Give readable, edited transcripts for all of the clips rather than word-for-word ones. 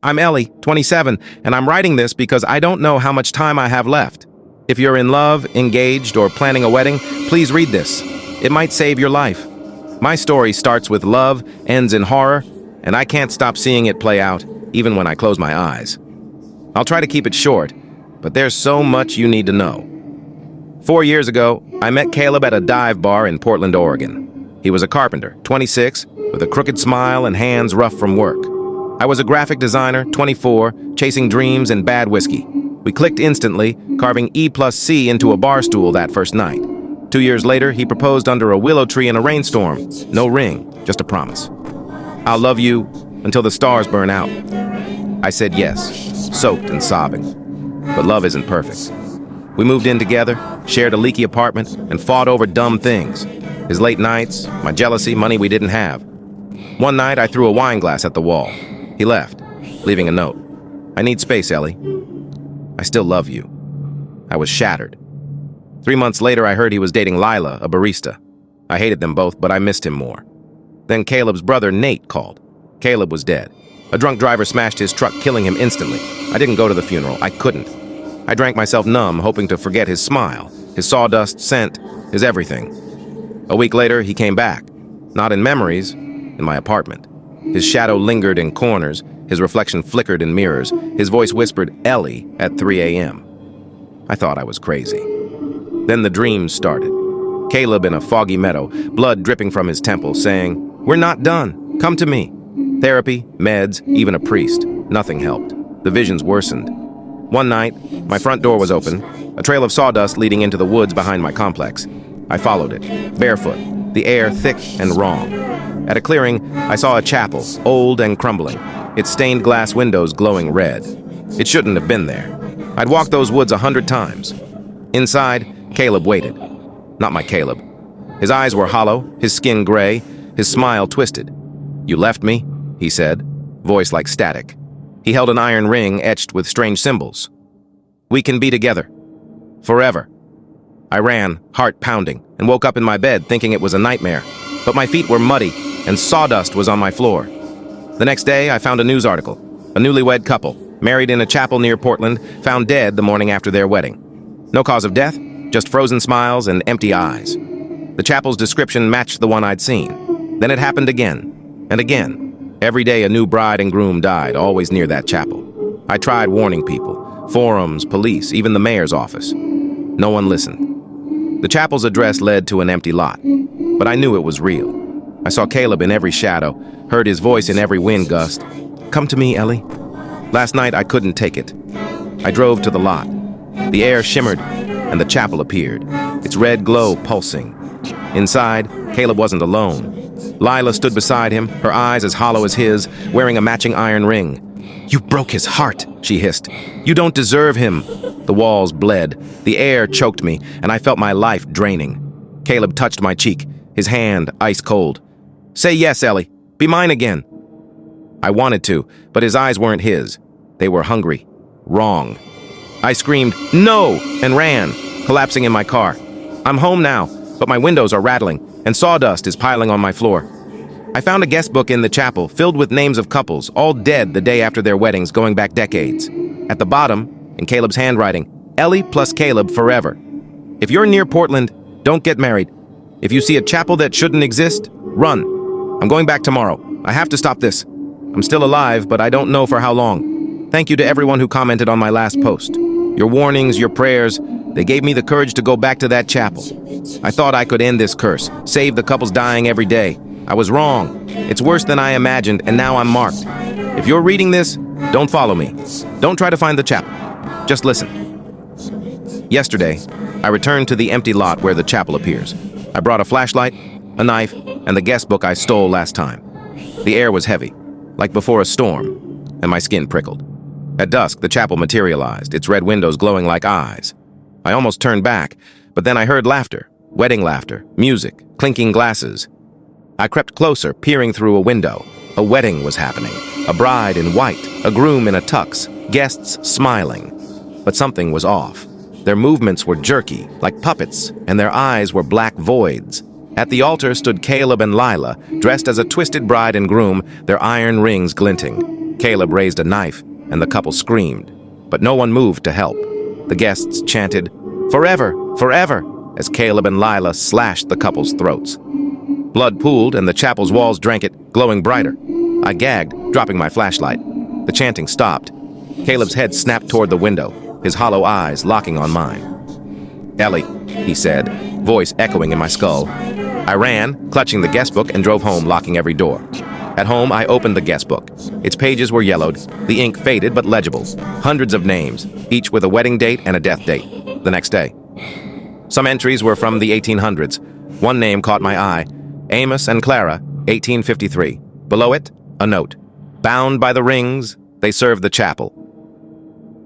I'm Ellie, 27, and I'm writing this because I don't know how much time I have left. If you're in love, engaged, or planning a wedding, please read this. It might save your life. My story starts with love, ends in horror, and I can't stop seeing it play out, even when I close my eyes. I'll try to keep it short, but there's so much you need to know. 4 years ago, I met Caleb at a dive bar in Portland, Oregon. He was a carpenter, 26, with a crooked smile and hands rough from work. I was a graphic designer, 24, chasing dreams and bad whiskey. We clicked instantly, carving E+C into a bar stool that first night. 2 years later, he proposed under a willow tree in a rainstorm. No ring, just a promise. I'll love you until the stars burn out. I said yes, soaked and sobbing. But love isn't perfect. We moved in together, shared a leaky apartment, and fought over dumb things. His late nights, my jealousy, money we didn't have. One night, I threw a wine glass at the wall. He left, leaving a note. I need space, Ellie. I still love you. I was shattered. 3 months later, I heard he was dating Lila, a barista. I hated them both, but I missed him more. Then Caleb's brother, Nate, called. Caleb was dead. A drunk driver smashed his truck, killing him instantly. I didn't go to the funeral. I couldn't. I drank myself numb, hoping to forget his smile, his sawdust scent, his everything. A week later, he came back. Not in memories, in my apartment. His shadow lingered in corners, his reflection flickered in mirrors, his voice whispered, Ellie, at 3 a.m. I thought I was crazy. Then the dreams started. Caleb in a foggy meadow, blood dripping from his temple, saying, "We're not done. Come to me." Therapy, meds, even a priest. Nothing helped. The visions worsened. One night, my front door was open, a trail of sawdust leading into the woods behind my complex. I followed it, barefoot, the air thick and wrong. At a clearing, I saw a chapel, old and crumbling, its stained glass windows glowing red. It shouldn't have been there. I'd walked those woods 100 times. Inside, Caleb waited. Not my Caleb. His eyes were hollow, his skin gray, his smile twisted. "You left me," he said, voice like static. He held an iron ring etched with strange symbols. "We can be together. Forever." I ran, heart pounding, and woke up in my bed thinking it was a nightmare. But my feet were muddy, and sawdust was on my floor. The next day, I found a news article. A newlywed couple, married in a chapel near Portland, found dead the morning after their wedding. No cause of death, just frozen smiles and empty eyes. The chapel's description matched the one I'd seen. Then it happened again, and again. Every day a new bride and groom died, always near that chapel. I tried warning people, forums, police, even the mayor's office. No one listened. The chapel's address led to an empty lot, but I knew it was real. I saw Caleb in every shadow, heard his voice in every wind gust. "Come to me, Ellie." Last night I couldn't take it. I drove to the lot. The air shimmered, and the chapel appeared, its red glow pulsing. Inside, Caleb wasn't alone. Lila stood beside him, her eyes as hollow as his, wearing a matching iron ring. "You broke his heart," she hissed. "You don't deserve him." The walls bled, the air choked me, and I felt my life draining. Caleb touched my cheek, his hand ice cold. "Say yes, Ellie. Be mine again." I wanted to, but his eyes weren't his. They were hungry. Wrong. I screamed, "No!" and ran, collapsing in my car. I'm home now, but my windows are rattling, and sawdust is piling on my floor. I found a guest book in the chapel filled with names of couples, all dead the day after their weddings going back decades. At the bottom, in Caleb's handwriting, Ellie plus Caleb forever. If you're near Portland, don't get married. If you see a chapel that shouldn't exist, run. I'm going back tomorrow. I have to stop this. I'm still alive, but I don't know for how long. Thank you to everyone who commented on my last post. Your warnings, your prayers, they gave me the courage to go back to that chapel. I thought I could end this curse, save the couples dying every day. I was wrong. It's worse than I imagined, and now I'm marked. If you're reading this, don't follow me. Don't try to find the chapel. Just listen. Yesterday, I returned to the empty lot where the chapel appears. I brought a flashlight, a knife, and the guest book I stole last time. The air was heavy, like before a storm, and my skin prickled. At dusk, the chapel materialized, its red windows glowing like eyes. I almost turned back, but then I heard laughter, wedding laughter, music, clinking glasses. I crept closer, peering through a window. A wedding was happening. A bride in white, a groom in a tux, guests smiling. But something was off. Their movements were jerky, like puppets, and their eyes were black voids. At the altar stood Caleb and Lila, dressed as a twisted bride and groom, their iron rings glinting. Caleb raised a knife, and the couple screamed, but no one moved to help. The guests chanted, "Forever, forever," as Caleb and Lila slashed the couple's throats. Blood pooled, and the chapel's walls drank it, glowing brighter. I gagged, dropping my flashlight. The chanting stopped. Caleb's head snapped toward the window, his hollow eyes locking on mine. "Ellie," he said, voice echoing in my skull. I ran, clutching the guestbook, and drove home, locking every door. At home, I opened the guestbook. Its pages were yellowed, the ink faded but legible. Hundreds of names, each with a wedding date and a death date. The next day. Some entries were from the 1800s. One name caught my eye. Amos and Clara, 1853. Below it, a note. Bound by the rings, they served the chapel.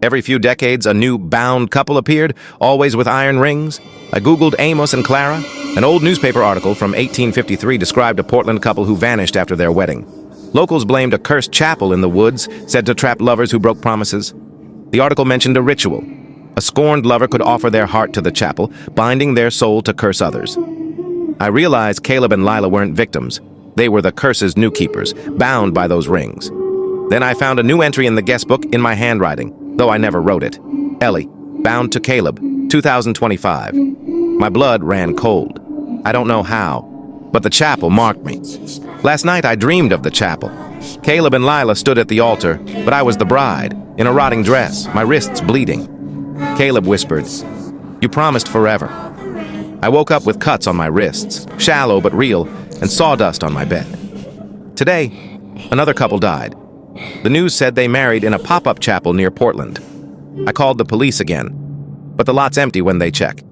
Every few decades, a new bound couple appeared, always with iron rings. I Googled Amos and Clara. An old newspaper article from 1853 described a Portland couple who vanished after their wedding. Locals blamed a cursed chapel in the woods, said to trap lovers who broke promises. The article mentioned a ritual. A scorned lover could offer their heart to the chapel, binding their soul to curse others. I realized Caleb and Lila weren't victims. They were the curse's new keepers, bound by those rings. Then I found a new entry in the guestbook in my handwriting, though I never wrote it. Ellie, bound to Caleb, 2025. My blood ran cold. I don't know how, but the chapel marked me. Last night I dreamed of the chapel. Caleb and Lila stood at the altar, but I was the bride, in a rotting dress, my wrists bleeding. Caleb whispered, "You promised forever." I woke up with cuts on my wrists, shallow but real, and sawdust on my bed. Today, another couple died. The news said they married in a pop-up chapel near Portland. I called the police again, but the lot's empty when they check.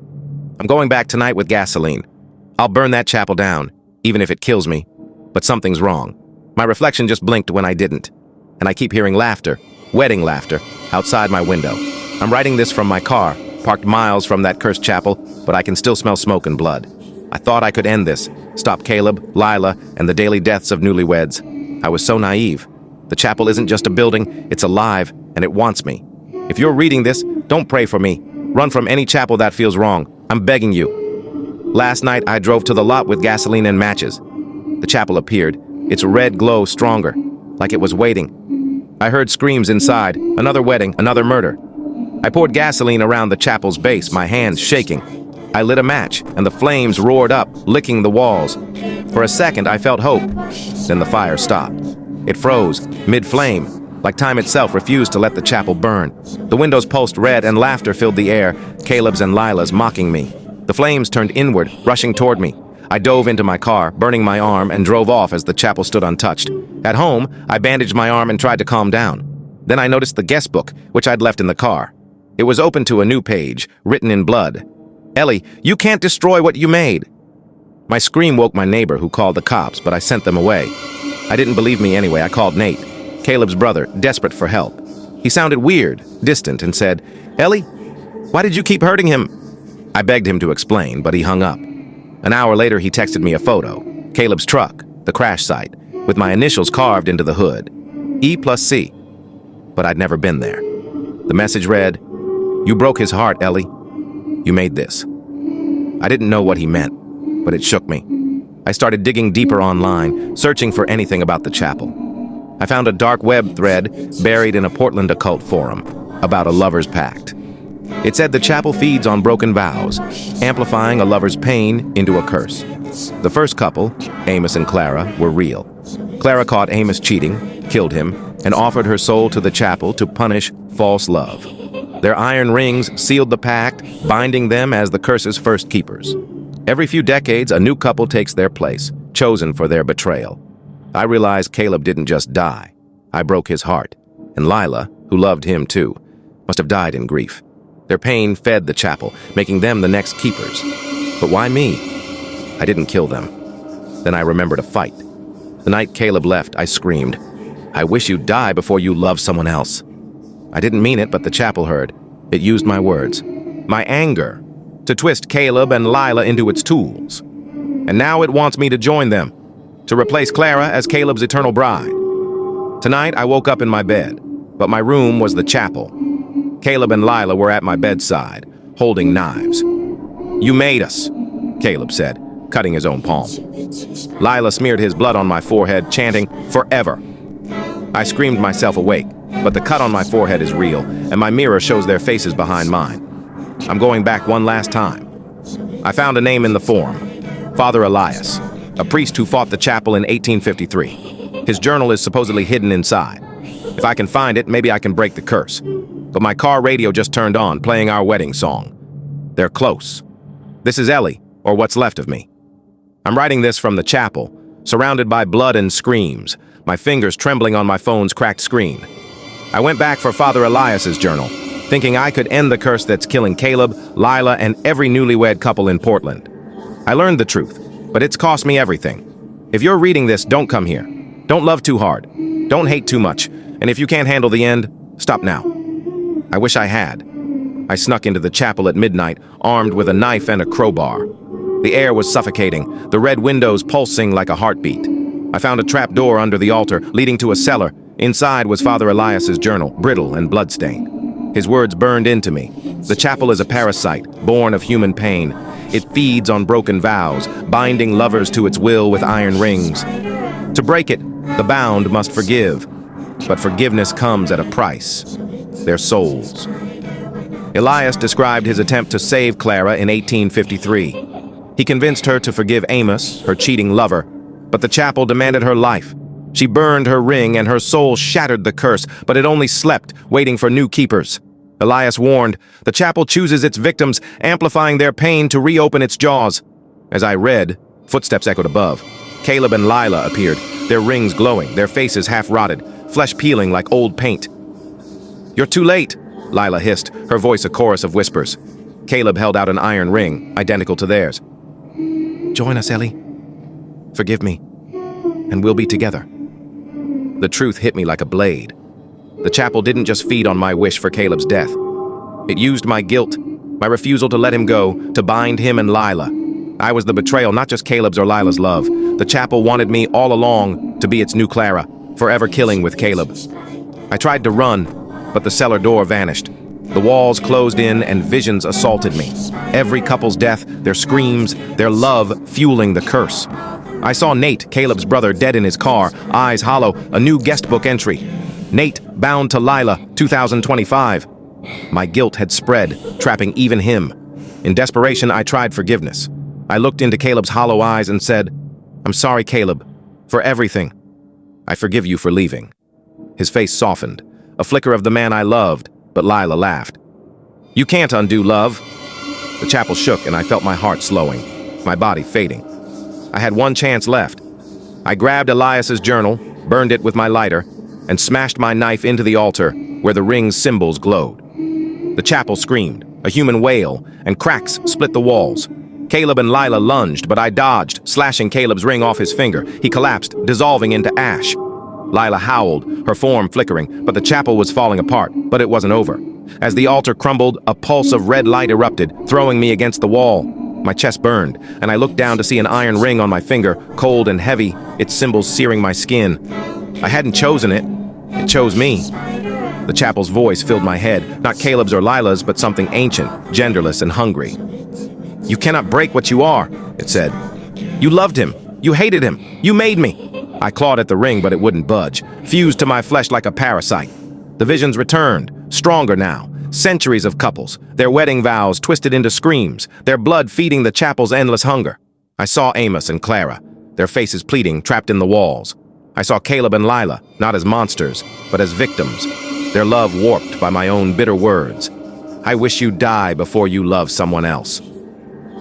I'm going back tonight with gasoline. I'll burn that chapel down, even if it kills me. But something's wrong. My reflection just blinked when I didn't. And I keep hearing laughter, wedding laughter, outside my window. I'm writing this from my car, parked miles from that cursed chapel, but I can still smell smoke and blood. I thought I could end this, stop Caleb, Lila, and the daily deaths of newlyweds. I was so naive. The chapel isn't just a building, it's alive, and it wants me. If you're reading this, don't pray for me. Run from any chapel that feels wrong. I'm begging you. Last night, I drove to the lot with gasoline and matches. The chapel appeared, its red glow stronger, like it was waiting. I heard screams inside, another wedding, another murder. I poured gasoline around the chapel's base, my hands shaking. I lit a match, and the flames roared up, licking the walls. For a second, I felt hope. Then the fire stopped. It froze, mid-flame, like time itself refused to let the chapel burn. The windows pulsed red, and laughter filled the air, Caleb's and Lila's mocking me. The flames turned inward, rushing toward me. I dove into my car, burning my arm, and drove off as the chapel stood untouched. At home, I bandaged my arm and tried to calm down. Then I noticed the guestbook, which I'd left in the car. It was open to a new page, written in blood. "Ellie, you can't destroy what you made." My scream woke my neighbor, who called the cops, but I sent them away. I didn't believe me anyway. I called Nate, Caleb's brother, desperate for help. He sounded weird, distant, and said, "Ellie, why did you keep hurting him?" I begged him to explain, but he hung up. An hour later, he texted me a photo, Caleb's truck, the crash site, with my initials carved into the hood, E+C. But I'd never been there. The message read, "You broke his heart, Ellie. You made this." I didn't know what he meant, but it shook me. I started digging deeper online, searching for anything about the chapel. I found a dark web thread buried in a Portland Occult forum about a lover's pact. It said the chapel feeds on broken vows, amplifying a lover's pain into a curse. The first couple, Amos and Clara, were real. Clara caught Amos cheating, killed him, and offered her soul to the chapel to punish false love. Their iron rings sealed the pact, binding them as the curse's first keepers. Every few decades, a new couple takes their place, chosen for their betrayal. I realized Caleb didn't just die. I broke his heart. And Lila, who loved him too, must have died in grief. Their pain fed the chapel, making them the next keepers. But why me? I didn't kill them. Then I remembered a fight. The night Caleb left, I screamed, "I wish you'd die before you love someone else." I didn't mean it, but the chapel heard. It used my words, my anger, to twist Caleb and Lila into its tools. And now it wants me to join them, to replace Clara as Caleb's eternal bride. Tonight, I woke up in my bed, but my room was the chapel. Caleb and Lila were at my bedside, holding knives. "You made us," Caleb said, cutting his own palm. Lila smeared his blood on my forehead, chanting, "Forever." I screamed myself awake, but the cut on my forehead is real, and my mirror shows their faces behind mine. I'm going back one last time. I found a name in the form. Father Elias, a priest who fought the chapel in 1853. His journal is supposedly hidden inside. If I can find it, maybe I can break the curse. But my car radio just turned on, playing our wedding song. They're close. This is Ellie, or what's left of me. I'm writing this from the chapel, surrounded by blood and screams, my fingers trembling on my phone's cracked screen. I went back for Father Elias's journal, thinking I could end the curse that's killing Caleb, Lila, and every newlywed couple in Portland. I learned the truth, but it's cost me everything. If you're reading this, don't come here. Don't love too hard. Don't hate too much. And if you can't handle the end, stop now. I wish I had. I snuck into the chapel at midnight, armed with a knife and a crowbar. The air was suffocating, the red windows pulsing like a heartbeat. I found a trap door under the altar, leading to a cellar. Inside was Father Elias's journal, brittle and bloodstained. His words burned into me. The chapel is a parasite, born of human pain. It feeds on broken vows, binding lovers to its will with iron rings. To break it, the bound must forgive. But forgiveness comes at a price. Their souls. Elias described his attempt to save Clara in 1853. He convinced her to forgive Amos, her cheating lover, but the chapel demanded her life. She burned her ring and her soul shattered the curse, but it only slept, waiting for new keepers. Elias warned, the chapel chooses its victims, amplifying their pain to reopen its jaws. As I read, footsteps echoed above. Caleb and Lila appeared, their rings glowing, their faces half-rotted, flesh peeling like old paint. "You're too late," Lila hissed, her voice a chorus of whispers. Caleb held out an iron ring, identical to theirs. "Join us, Ellie. Forgive me, and we'll be together." The truth hit me like a blade. The chapel didn't just feed on my wish for Caleb's death. It used my guilt, my refusal to let him go, to bind him and Lila. I was the betrayal, not just Caleb's or Lila's love. The chapel wanted me all along to be its new Clara, forever killing with Caleb. I tried to run, but the cellar door vanished. The walls closed in and visions assaulted me. Every couple's death, their screams, their love fueling the curse. I saw Nate, Caleb's brother, dead in his car, eyes hollow, a new Guestbook entry. Nate, bound to Lila, 2025. My guilt had spread, trapping even him. In desperation, I tried forgiveness. I looked into Caleb's hollow eyes and said, "I'm sorry, Caleb, for everything. I forgive you for leaving." His face softened, a flicker of the man I loved, but Lila laughed. "You can't undo love." The chapel shook and I felt my heart slowing, my body fading. I had one chance left. I grabbed Elias's journal, burned it with my lighter, and smashed my knife into the altar where the ring's symbols glowed. The chapel screamed, a human wail, and cracks split the walls. Caleb and Lila lunged, but I dodged, slashing Caleb's ring off his finger. He collapsed, dissolving into ash. Lila howled, her form flickering, but the chapel was falling apart, but it wasn't over. As the altar crumbled, a pulse of red light erupted, throwing me against the wall. My chest burned, and I looked down to see an iron ring on my finger, cold and heavy, its symbols searing my skin. I hadn't chosen it. It chose me. The chapel's voice filled my head, not Caleb's or Lila's, but something ancient, genderless, and hungry. "You cannot break what you are," it said. "You loved him. You hated him. You made me." I clawed at the ring, but it wouldn't budge, fused to my flesh like a parasite. The visions returned, stronger now. Centuries of couples, their wedding vows twisted into screams, their blood feeding the chapel's endless hunger. I saw Amos and Clara, their faces pleading, trapped in the walls. I saw Caleb and Lila, not as monsters, but as victims, their love warped by my own bitter words. "I wish you die before you love someone else."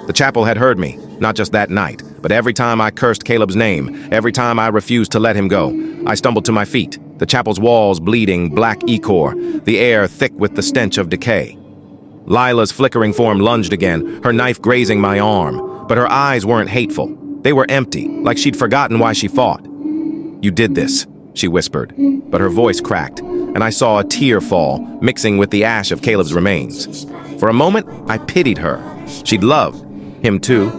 The chapel had heard me, not just that night, but every time I cursed Caleb's name, every time I refused to let him go. I stumbled to my feet, the chapel's walls bleeding black ichor, the air thick with the stench of decay. Lila's flickering form lunged again, her knife grazing my arm, but her eyes weren't hateful. They were empty, like she'd forgotten why she fought. "You did this," she whispered, but her voice cracked, and I saw a tear fall, mixing with the ash of Caleb's remains. For a moment, I pitied her. She'd loved him too,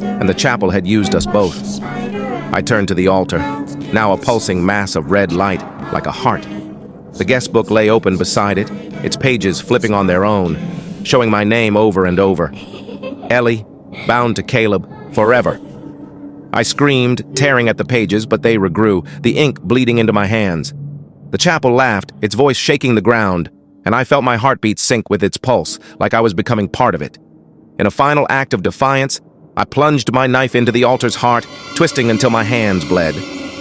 and the chapel had used us both. I turned to the altar, now a pulsing mass of red light, like a heart. The Guestbook lay open beside it, its pages flipping on their own, showing my name over and over. Ellie, bound to Caleb, forever. I screamed, tearing at the pages, but they regrew, the ink bleeding into my hands. The chapel laughed, its voice shaking the ground, and I felt my heartbeat sink with its pulse, like I was becoming part of it. In a final act of defiance, I plunged my knife into the altar's heart, twisting until my hands bled.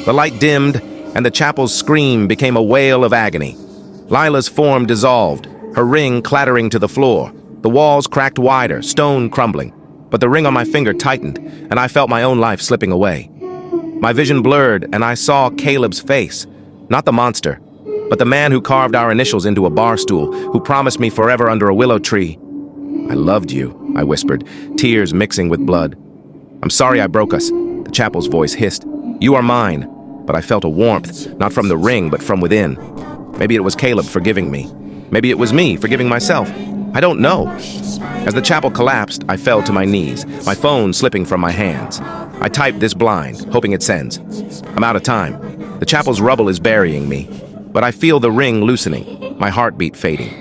The light dimmed, and the chapel's scream became a wail of agony. Lila's form dissolved, her ring clattering to the floor. The walls cracked wider, stone crumbling, but the ring on my finger tightened, and I felt my own life slipping away. My vision blurred, and I saw Caleb's face, not the monster, but the man who carved our initials into a bar stool, who promised me forever under a willow tree. "I loved you," I whispered, tears mixing with blood. "I'm sorry I broke us," the chapel's voice hissed. "You are mine." But I felt a warmth, not from the ring, but from within. Maybe it was Caleb forgiving me. Maybe it was me forgiving myself. I don't know. As the chapel collapsed, I fell to my knees, my phone slipping from my hands. I typed this blind, hoping it sends. I'm out of time. The chapel's rubble is burying me, but I feel the ring loosening, my heartbeat fading.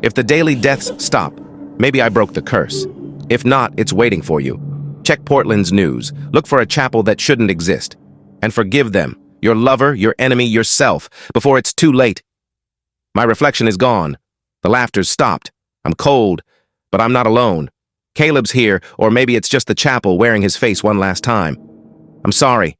If the daily deaths stop, maybe I broke the curse. If not, it's waiting for you. Check Portland's news. Look for a chapel that shouldn't exist. And forgive them, your lover, your enemy, yourself, before it's too late. My reflection is gone. The laughter's stopped. I'm cold, but I'm not alone. Caleb's here, or maybe it's just the chapel wearing his face one last time. I'm sorry.